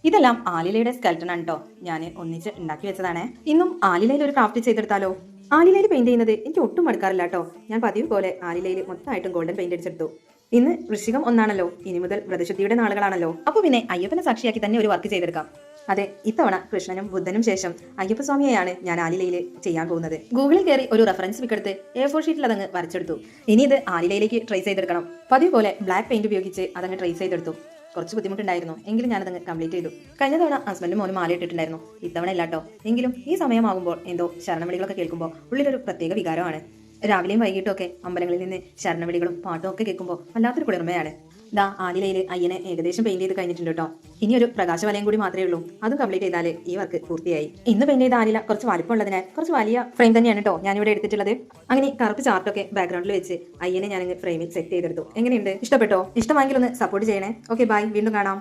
ഇതെല്ലാം ആലിലയുടെ സ്കെൽട്ടൺ ആണ് കേട്ടോ. ഞാൻ ഒന്നിച്ച് ഉണ്ടാക്കി വെച്ചതാണ്. ഇന്നും ആലിലയിൽ ഒരു ക്രാഫ്റ്റ് ചെയ്തെടുത്താലോ? ആലിലയിൽ പെയിന്റ് ചെയ്യുന്നത് എനിക്ക് ഒട്ടും മടുക്കാറില്ല കേട്ടോ. ഞാൻ പതിവ് പോലെ ആലിലയിൽ മൊത്തമായിട്ടും ഗോൾഡൻ പെയിന്റ് അടിച്ചെടുത്തു. ഇന്ന് വൃശ്ചികം 1 ഇനി മുതൽ വ്രതശുദ്ധിയുടെ നാളുകളാണല്ലോ. അപ്പൊ പിന്നെ അയ്യപ്പനെ സാക്ഷിയാക്കി തന്നെ ഒരു വർക്ക് ചെയ്തെടുക്കാം. അതെ, ഇത്തവണ കൃഷ്ണനും ബുദ്ധനും ശേഷം അയ്യപ്പസ്വാമിയെയാണ് ഞാൻ ആലിലയിൽ ചെയ്യാൻ പോകുന്നത്. ഗൂഗിളിൽ കയറി ഒരു റെഫറൻസ് ബുക്ക് എടുത്ത് A4 ഷീറ്റിൽ അതങ്ങ് വരച്ചെടുത്തു. ഇനി ഇത് ആലിലയിലേക്ക് ട്രൈ ചെയ്തെടുക്കണം. പതിവ് പോലെ ബ്ലാക്ക് പെയിന്റ് ഉപയോഗിച്ച് അതങ്ങ് ട്രൈ ചെയ്തെടുത്തു. കുറച്ച് ബുദ്ധിമുട്ടുണ്ടായിരുന്നു, എങ്കിലും ഞാനതങ്ങ് കംപ്ലീറ്റ് ചെയ്തു. കഴിഞ്ഞ തവണ ഹസ്ബൻഡും മോനും മാല ഇട്ടിട്ടുണ്ടായിരുന്നു, ഇത്തവണ ഇല്ലാട്ടോ. എങ്കിലും ഈ സമയമാകുമ്പോൾ എന്തോ ശരണവിളികളൊക്കെ കേൾക്കുമ്പോൾ ഉള്ളിലൊരു പ്രത്യേക വികാരമാണ്. രാവിലെയും വൈകിട്ടും ഒക്കെ അമ്പലങ്ങളിൽ നിന്ന് ശരണവിളികളും പാട്ടും ഒക്കെ കേൾക്കുമ്പോൾ വല്ലാത്തൊരു കുളിർമയാണ്. ദാ ആലിലയിൽ അയ്യനെ ഏകദേശം പെയിന്റ് ചെയ്ത് കഴിഞ്ഞിട്ടുണ്ട് കേട്ടോ. ഇനി ഒരു പ്രകാശവലയം കൂടി മാത്രമേ ഉള്ളൂ. അതും കംപ്ലീറ്റ് ചെയ്താൽ ഈ വർക്ക് പൂർത്തിയായി. ഇന്ന് പെയിന്റ് ചെയ്ത ആലില കുറച്ച് വലിപ്പമുള്ളതിനാൽ കുറച്ച് വലിയ ഫ്രെയിം തന്നെയാണ് കേട്ടോ ഞാനിവിടെ എടുത്തിട്ടുള്ളത്. അങ്ങനെ കറുപ്പ് ചാർട്ടൊക്കെ ബാക്ക്ഗ്രൗണ്ടിൽ വെച്ച് അയ്യനെ ഞാനങ്ങ് ഫ്രെയിമിൽ സെറ്റ് ചെയ്തെടുത്തു. എങ്ങനെയുണ്ട്? ഇഷ്ടപ്പെട്ടോ? ഇഷ്ടമായെങ്കിൽ ഒന്ന് സപ്പോർട്ട് ചെയ്യണേ. ഓക്കെ, ബൈ, വീണ്ടും കാണാം.